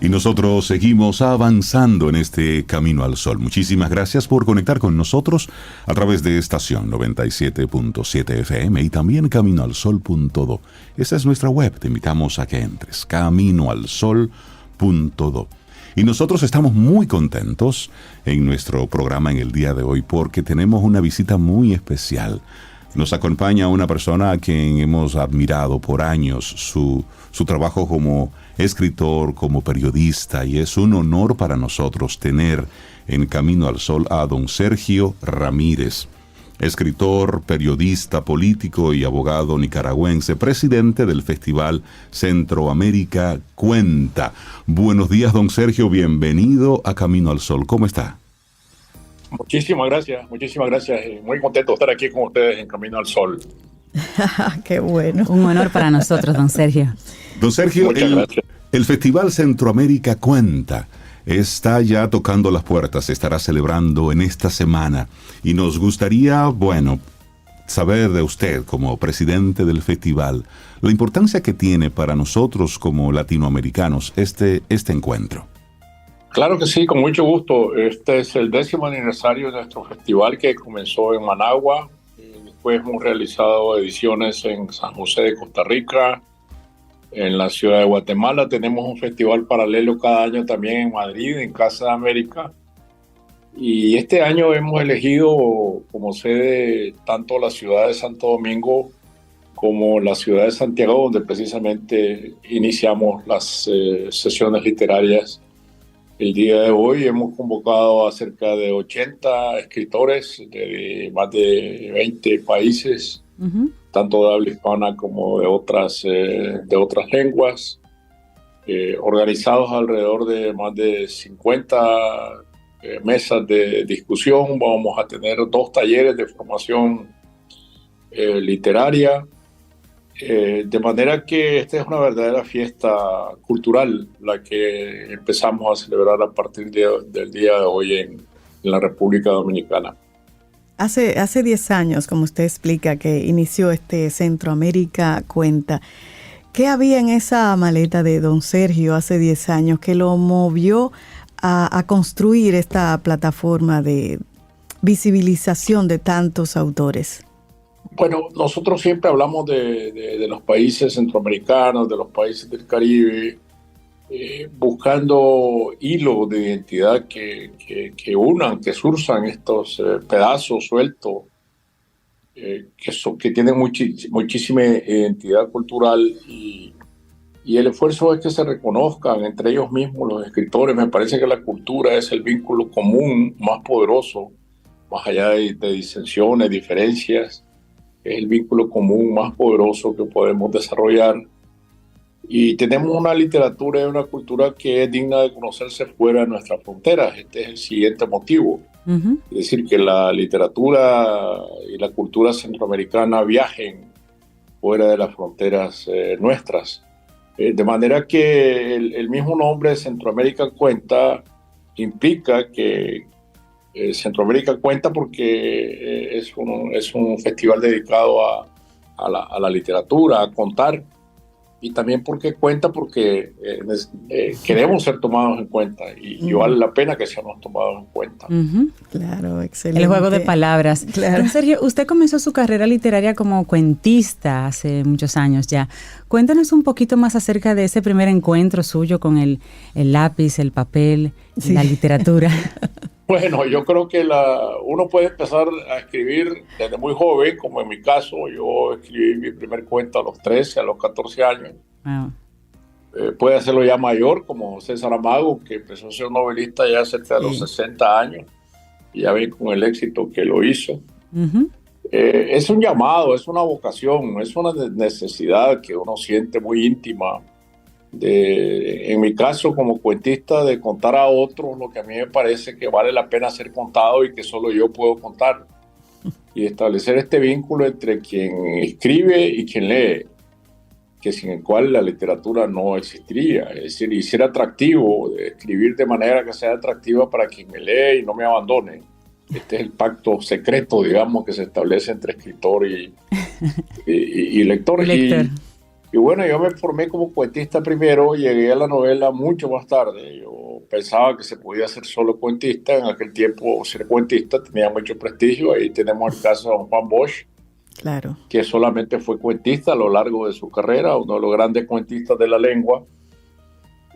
Y nosotros seguimos avanzando en este Camino al Sol. Muchísimas gracias por conectar con nosotros a través de estación 97.7 FM y también caminoalsol.do. Esa es nuestra web, te invitamos a que entres, caminoalsol.do. Y nosotros estamos muy contentos en nuestro programa en el día de hoy porque tenemos una visita muy especial. Nos acompaña una persona a quien hemos admirado por años su trabajo como escritor, como periodista, y es un honor para nosotros tener en Camino al Sol a don Sergio Ramírez, escritor, periodista, político y abogado nicaragüense, presidente del Festival Centroamérica Cuenta. Buenos días, don Sergio, bienvenido a Camino al Sol. ¿Cómo está? Muchísimas gracias. Muy contento de estar aquí con ustedes en Camino al Sol. Qué bueno. Un honor para nosotros, don Sergio. Don Sergio, gracias. El Festival Centroamérica Cuenta está ya tocando las puertas, se estará celebrando en esta semana y nos gustaría, saber de usted como presidente del festival la importancia que tiene para nosotros como latinoamericanos este encuentro. Claro que sí, con mucho gusto. Este es el 10º aniversario de nuestro festival que comenzó en Managua. Después hemos realizado ediciones en San José de Costa Rica, en la ciudad de Guatemala. Tenemos un festival paralelo cada año también en Madrid, en Casa de América. Y este año hemos elegido como sede tanto la ciudad de Santo Domingo como la ciudad de Santiago, donde precisamente iniciamos las sesiones literarias. El día de hoy hemos convocado a cerca de 80 escritores de más de 20 países, tanto de habla hispana como de otras lenguas, organizados alrededor de más de 50 mesas de discusión. Vamos a tener 2 talleres de formación literaria, de manera que esta es una verdadera fiesta cultural, la que empezamos a celebrar a partir del día de hoy en la República Dominicana. Hace 10 años, como usted explica, que inició este Centroamérica Cuenta. ¿Qué había en esa maleta de don Sergio hace 10 años que lo movió a construir esta plataforma de visibilización de tantos autores? Bueno, nosotros siempre hablamos de los países centroamericanos, de los países del Caribe, buscando hilos de identidad que unan, que surzan estos pedazos sueltos, que tienen muchísima identidad cultural, y el esfuerzo es que se reconozcan entre ellos mismos los escritores. Me parece que la cultura es el vínculo común más poderoso, más allá de disensiones, diferencias. Es el vínculo común más poderoso que podemos desarrollar. Y tenemos una literatura y una cultura que es digna de conocerse fuera de nuestras fronteras. Este es el siguiente motivo. Es decir, que la literatura y la cultura centroamericana viajen fuera de las fronteras nuestras. De manera que el mismo nombre Centroamérica Cuenta implica que Centroamérica Cuenta porque es un festival dedicado a la literatura, a contar, y también porque queremos ser tomados en cuenta y vale la pena que seamos tomados en cuenta. Claro, excelente. El juego de palabras. Claro. Don Sergio, usted comenzó su carrera literaria como cuentista hace muchos años ya. Cuéntanos un poquito más acerca de ese primer encuentro suyo con el lápiz, el papel, la literatura. Bueno, yo creo que uno puede empezar a escribir desde muy joven, como en mi caso. Yo escribí mi primer cuento a los 13, a los 14 años. Wow. Puede hacerlo ya mayor, como José Saramago, que empezó a ser novelista ya cerca de los 60 años. Y ya ven con el éxito que lo hizo. Es un llamado, es una vocación, es una necesidad que uno siente muy íntima. En mi caso, como cuentista, de contar a otros lo que a mí me parece que vale la pena ser contado y que solo yo puedo contar, y establecer este vínculo entre quien escribe y quien lee, que sin el cual la literatura no existiría. Es decir, y ser atractivo, escribir de manera que sea atractiva para quien me lee y no me abandone. Este es el pacto secreto, digamos, que se establece entre escritor y lector. Y bueno, yo me formé como cuentista primero, llegué a la novela mucho más tarde. Yo pensaba que se podía ser solo cuentista. En aquel tiempo ser cuentista tenía mucho prestigio. Ahí tenemos el caso de don Juan Bosch, Claro. que solamente fue cuentista a lo largo de su carrera, uno de los grandes cuentistas de la lengua.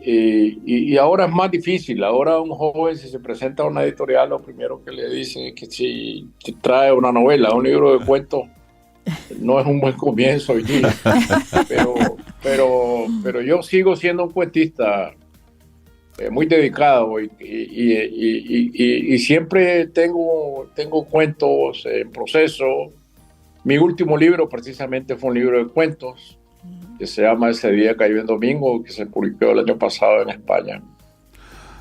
Y ahora es más difícil. Ahora un joven, si se presenta a una editorial, lo primero que le dicen es que si trae una novela, un libro de cuentos, no es un buen comienzo hoy día. Pero yo sigo siendo un cuentista muy dedicado y siempre tengo cuentos en proceso. Mi último libro precisamente fue un libro de cuentos que se llama Ese día cayó en domingo, que se publicó el año pasado en España.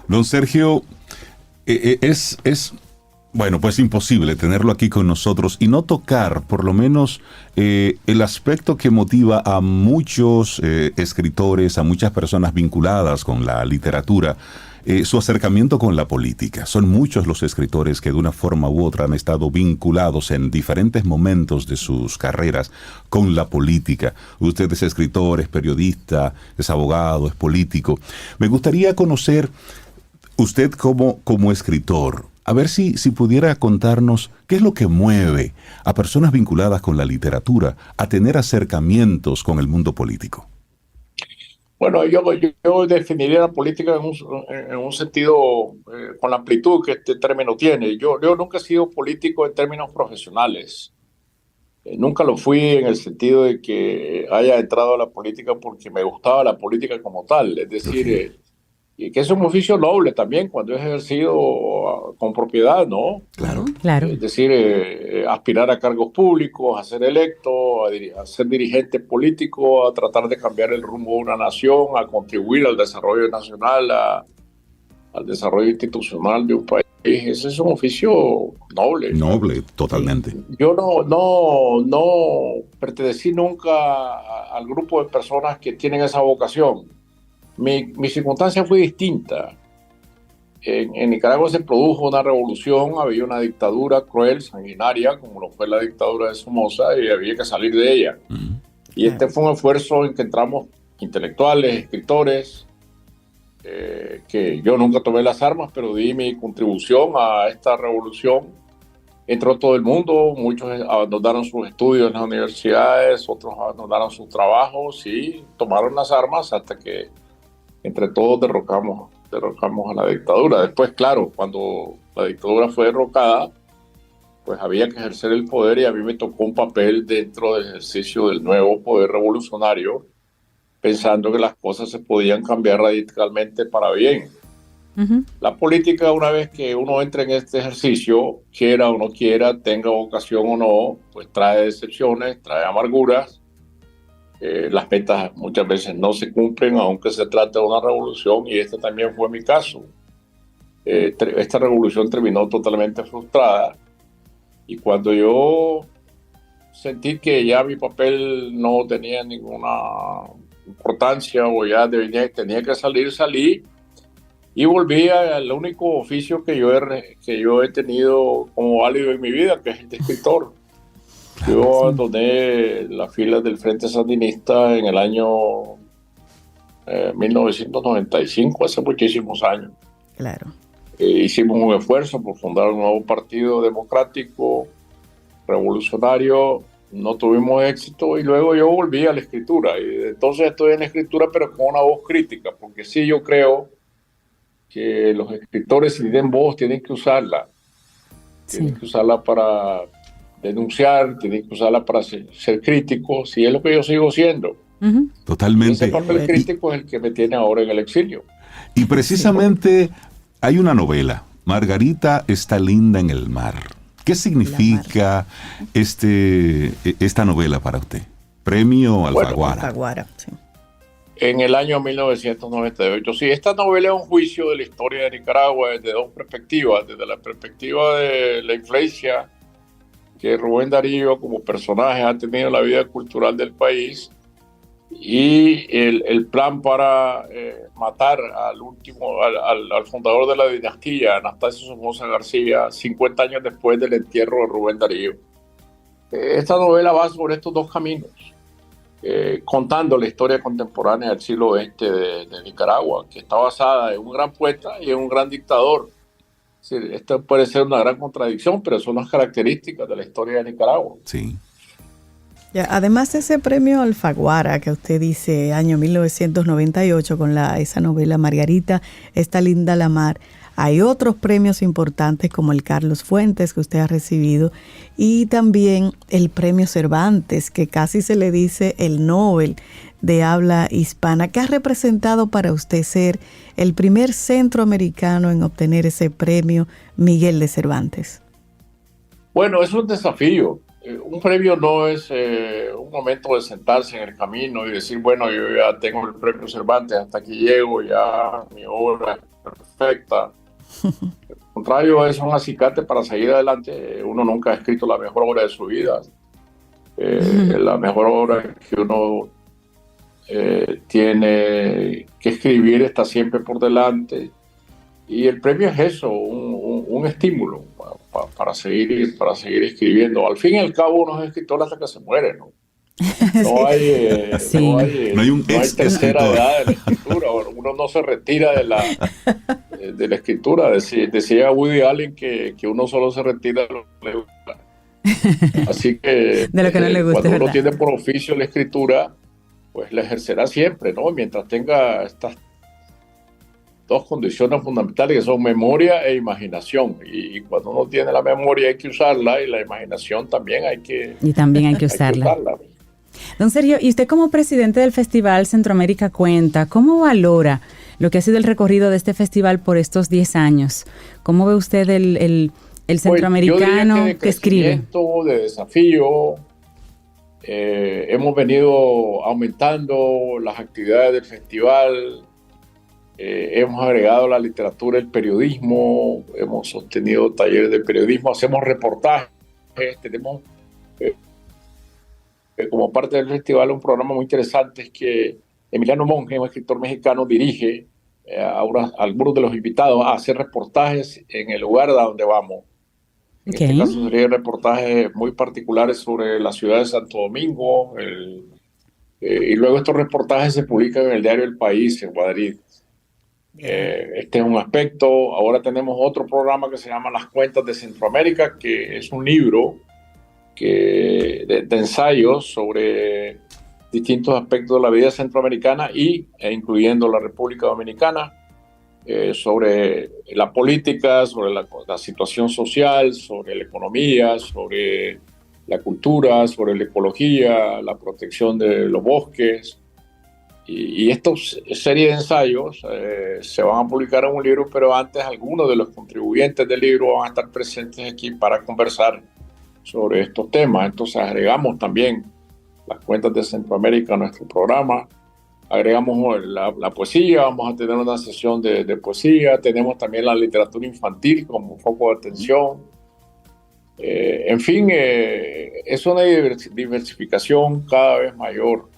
Don Sergio, bueno, pues imposible tenerlo aquí con nosotros y no tocar por lo menos el aspecto que motiva a muchos escritores, a muchas personas vinculadas con la literatura, su acercamiento con la política. Son muchos los escritores que de una forma u otra han estado vinculados en diferentes momentos de sus carreras con la política. Usted es escritor, es periodista, es abogado, es político. Me gustaría conocer usted como escritor, a ver si pudiera contarnos qué es lo que mueve a personas vinculadas con la literatura a tener acercamientos con el mundo político. Bueno, yo definiría la política en un sentido con la amplitud que este término tiene. Yo nunca he sido político en términos profesionales. Nunca lo fui en el sentido de que haya entrado a la política porque me gustaba la política como tal. Es decir, y que es un oficio noble también cuando es ejercido con propiedad, ¿no? Claro. Claro. Es decir, aspirar a cargos públicos, a ser electo, a ser dirigente político, a tratar de cambiar el rumbo de una nación, a contribuir al desarrollo nacional, al desarrollo institucional de un país. Ese es un oficio noble. Noble, totalmente. Yo no pertenecí nunca al grupo de personas que tienen esa vocación. Mi circunstancia fue distinta. En Nicaragua se produjo una revolución, había una dictadura cruel, sanguinaria, como lo fue la dictadura de Somoza, y había que salir de ella. Y este fue un esfuerzo en que entramos intelectuales, escritores, que yo nunca tomé las armas, pero di mi contribución a esta revolución. Entró todo el mundo, muchos abandonaron sus estudios en las universidades, otros abandonaron sus trabajos y tomaron las armas hasta que entre todos derrocamos a la dictadura. Después, claro, cuando la dictadura fue derrocada, pues había que ejercer el poder y a mí me tocó un papel dentro del ejercicio del nuevo poder revolucionario, pensando que las cosas se podían cambiar radicalmente para bien. La política, una vez que uno entra en este ejercicio, quiera o no quiera, tenga vocación o no, pues trae decepciones, trae amarguras. Las metas muchas veces no se cumplen, aunque se trate de una revolución, y este también fue mi caso. Esta revolución terminó totalmente frustrada, y cuando yo sentí que ya mi papel no tenía ninguna importancia o ya tenía que salí y volví al único oficio que yo he tenido como válido en mi vida, que es el de escritor. Yo abandoné las filas del Frente Sandinista en el año 1995, hace muchísimos años. Claro. Hicimos un esfuerzo por fundar un nuevo partido democrático, revolucionario, no tuvimos éxito y luego yo volví a la escritura. Y entonces estoy en la escritura, pero con una voz crítica, porque sí, yo creo que los escritores, si tienen voz, tienen que usarla. Tienen que usarla para denunciar, tienen que usarla para ser críticos, y es lo que yo sigo siendo. Totalmente. Ese papel crítico es el que me tiene ahora en el exilio. Y precisamente hay una novela, Margarita está linda en el mar. ¿Qué significa esta novela para usted? Premio Alfaguara. Alfaguara, sí. En el año 1998. Sí, esta novela es un juicio de la historia de Nicaragua desde dos perspectivas. Desde la perspectiva de la influencia que Rubén Darío como personaje ha tenido en la vida cultural del país, y el plan para matar al fundador de la dinastía, Anastasio Somoza García, 50 años después del entierro de Rubén Darío. Esta novela va sobre estos dos caminos. contando la historia contemporánea del siglo XX de Nicaragua, que está basada en un gran poeta y en un gran dictador. Es decir, esto puede ser una gran contradicción, pero son las características de la historia de Nicaragua. Sí. Ya, además de ese premio Alfaguara que usted dice, año 1998, con esa novela Margarita, Esta linda la mar, hay otros premios importantes como el Carlos Fuentes que usted ha recibido y también el premio Cervantes, que casi se le dice el Nobel de habla hispana. ¿Qué ha representado para usted ser el primer centroamericano en obtener ese premio Miguel de Cervantes? Bueno, es un desafío. Un premio no es un momento de sentarse en el camino y decir, bueno, yo ya tengo el premio Cervantes, hasta aquí llego, ya mi obra es perfecta. Al contrario, es un acicate para seguir adelante. Uno nunca ha escrito la mejor obra de su vida. La mejor obra que uno tiene que escribir está siempre por delante. Y el premio es eso, un estímulo para seguir escribiendo. Al fin y al cabo, uno es escritor hasta que se muere, ¿no? No hay tercera edad de la escritura. Uno no se retira de la escritura. Decía Woody Allen que uno solo se retira de lo que le gusta. Así que, de lo que no le gusta, cuando uno tiene por oficio la escritura, pues la ejercerá siempre, ¿no? Mientras tenga estas dos condiciones fundamentales que son memoria e imaginación. Y cuando uno tiene la memoria hay que usarla y la imaginación también hay que usarla. Don Sergio, y usted como presidente del Festival Centroamérica Cuenta, ¿cómo valora lo que ha sido el recorrido de este festival por estos 10 años? ¿Cómo ve usted el centroamericano que escribe? De desafío, hemos venido aumentando las actividades del festival, hemos agregado la literatura, el periodismo, hemos sostenido talleres de periodismo, hacemos reportajes, tenemos como parte del festival un programa muy interesante que Emiliano Monge, un escritor mexicano, dirige a algunos de los invitados a hacer reportajes en el lugar a donde vamos. En este caso serían reportajes muy particulares sobre la ciudad de Santo Domingo, y luego estos reportajes se publican en el diario El País en Madrid. Este es un aspecto. Ahora tenemos otro programa que se llama Las Cuentas de Centroamérica, que es un libro de ensayos sobre distintos aspectos de la vida centroamericana incluyendo la República Dominicana, sobre la política, sobre la situación social, sobre la economía, sobre la cultura, sobre la ecología, la protección de los bosques. Y estos serie de ensayos se van a publicar en un libro, pero antes algunos de los contribuyentes del libro van a estar presentes aquí para conversar sobre estos temas. Entonces agregamos también las cuentas de Centroamérica a nuestro programa, agregamos la poesía, vamos a tener una sesión de poesía, tenemos también la literatura infantil como foco de atención. En fin, es una diversificación cada vez mayor.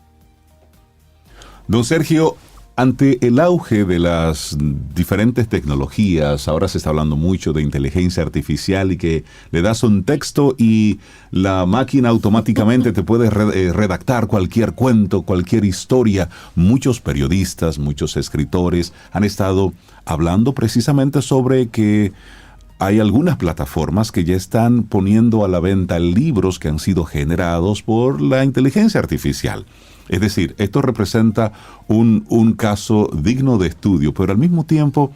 Don Sergio, ante el auge de las diferentes tecnologías, ahora se está hablando mucho de inteligencia artificial y que le das un texto y la máquina automáticamente te puede redactar cualquier cuento, cualquier historia. Muchos periodistas, muchos escritores han estado hablando precisamente sobre que hay algunas plataformas que ya están poniendo a la venta libros que han sido generados por la inteligencia artificial. Es decir, esto representa un caso digno de estudio, pero al mismo tiempo,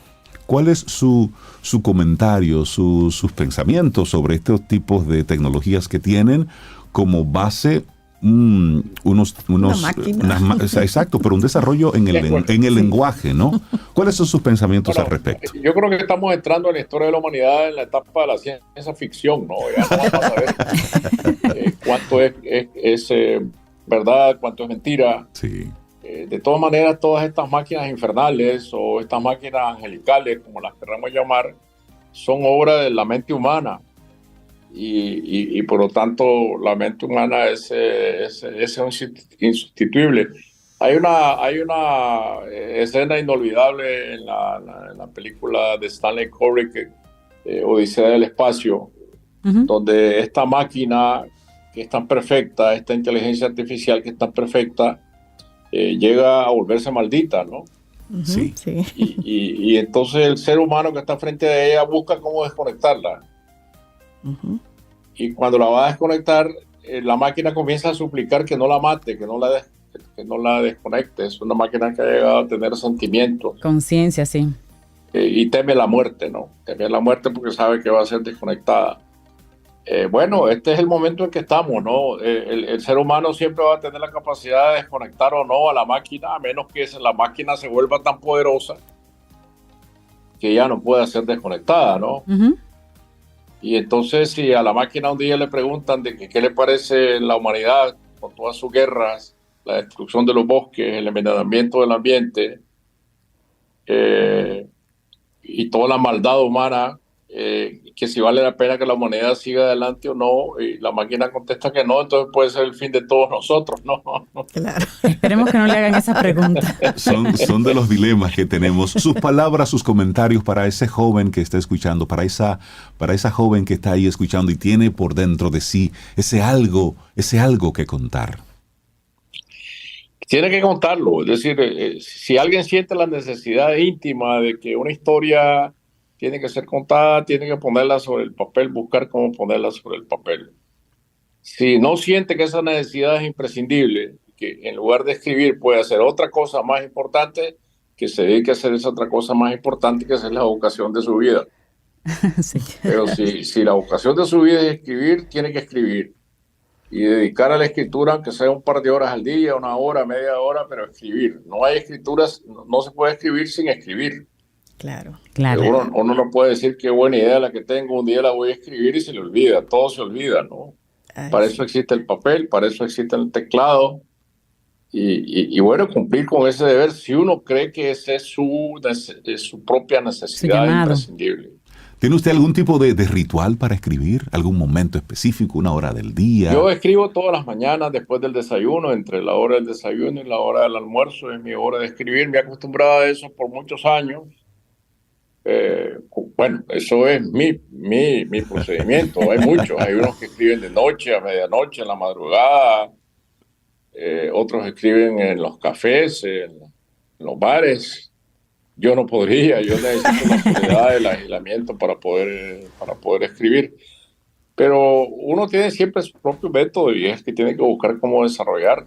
¿cuál es su comentario, sus pensamientos sobre estos tipos de tecnologías que tienen como base exacto, pero un desarrollo en el lenguaje, ¿no? ¿Cuáles son sus pensamientos al respecto? Yo creo que estamos entrando en la historia de la humanidad en la etapa de la ciencia ficción, ¿no? Ya no vamos a ver cuánto es verdad, cuánto es mentira. Sí. De todas maneras, todas estas máquinas infernales o estas máquinas angelicales, como las queramos llamar, son obra de la mente humana. Y por lo tanto la mente humana es insustituible. Hay una escena inolvidable en la película de Stanley Kubrick, Odisea del Espacio, donde esta máquina que es tan perfecta, esta inteligencia artificial que es tan perfecta, llega a volverse maldita, ¿no? Sí. Sí. Y entonces el ser humano que está frente a ella busca cómo desconectarla. Ujú. Y cuando la va a desconectar, la máquina comienza a suplicar que no la mate, que no la desconecte. Es una máquina que ha llegado a tener sentimientos. Conciencia, sí. Y teme la muerte, ¿no? Teme la muerte porque sabe que va a ser desconectada. Bueno, este es el momento en que estamos, ¿no? El ser humano siempre va a tener la capacidad de desconectar o no a la máquina, a menos que la máquina se vuelva tan poderosa que ya no pueda ser desconectada, ¿no? Ujú. Y entonces, si a la máquina un día le preguntan de qué le parece la humanidad con todas sus guerras, la destrucción de los bosques, el envenenamiento del ambiente, y toda la maldad humana, que si vale la pena que la humanidad siga adelante o no, y la máquina contesta que no, entonces puede ser el fin de todos nosotros, ¿no? Claro. Esperemos que no le hagan esa pregunta. Son de los dilemas que tenemos. Sus palabras, sus comentarios para ese joven que está escuchando, para esa joven que está ahí escuchando y tiene por dentro de sí ese algo que contar. Tiene que contarlo, es decir, si alguien siente la necesidad íntima de que una historia tiene que ser contada, tiene que ponerla sobre el papel, buscar cómo ponerla sobre el papel. Si no siente que esa necesidad es imprescindible, que en lugar de escribir puede hacer otra cosa más importante, que se dedique a hacer esa otra cosa más importante, que esa es la vocación de su vida. Sí. Pero si la vocación de su vida es escribir, tiene que escribir. Y dedicar a la escritura, aunque sea un par de horas al día, una hora, media hora, pero escribir. No hay escrituras, no se puede escribir sin escribir. Claro. Claro. Uno no puede decir qué buena idea la que tengo, un día la voy a escribir y se le olvida, todo se olvida, ¿no? Ay, Para sí. eso existe el papel, para eso existe el teclado. Y bueno, cumplir con ese deber si uno cree que esa es su propia necesidad llamado. imprescindible. ¿Tiene usted algún tipo de ritual para escribir? ¿Algún momento específico, una hora del día? Yo escribo todas las mañanas después del desayuno, entre la hora del desayuno y la hora del almuerzo, es mi hora de escribir. Me he acostumbrado a eso por muchos años. Bueno, eso es mi procedimiento. Hay muchos, hay unos que escriben de noche, a medianoche, en la madrugada. Otros escriben en los cafés, en los bares. Yo no podría, yo necesito la soledad, el aislamiento para poder escribir. Pero uno tiene siempre su propio método y es que tiene que buscar cómo desarrollar.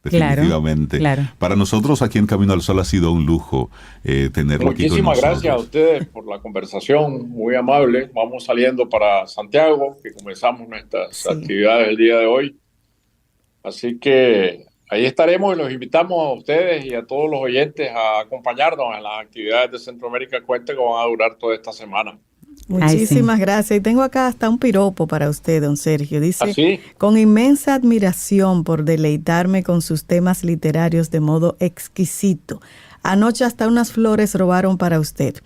Definitivamente. Claro. Para nosotros aquí en Camino al Sol ha sido un lujo tenerlo aquí con nosotros. Muchísimas gracias a ustedes por la conversación, muy amable. Vamos saliendo para Santiago, que comenzamos nuestras actividades el día de hoy. Así que ahí estaremos y los invitamos a ustedes y a todos los oyentes a acompañarnos en las actividades de Centroamérica Cuenta que van a durar toda esta semana. Muchísimas gracias. Y tengo acá hasta un piropo para usted, don Sergio. Dice, ¿Así? con inmensa admiración por deleitarme con sus temas literarios de modo exquisito. Anoche hasta unas flores robaron para usted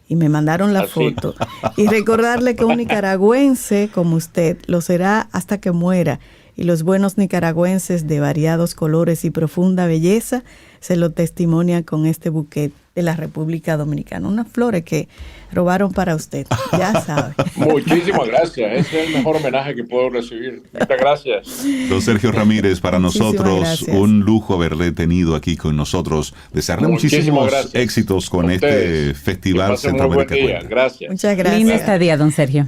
y me mandaron la foto. Y recordarle que un nicaragüense como usted lo será hasta que muera. Y los buenos nicaragüenses de variados colores y profunda belleza se lo testimonian con este bouquet de la República Dominicana. Unas flores que robaron para usted, ya sabe. Muchísimas gracias, ese es el mejor homenaje que puedo recibir. Muchas gracias. Don Sergio Ramírez, para nosotros gracias. un lujo haberle tenido aquí con nosotros. Desearle muchísimos gracias. éxitos con este festival Centroamérica. Cuenta. Gracias. Muchas gracias. Linda estadía, don Sergio.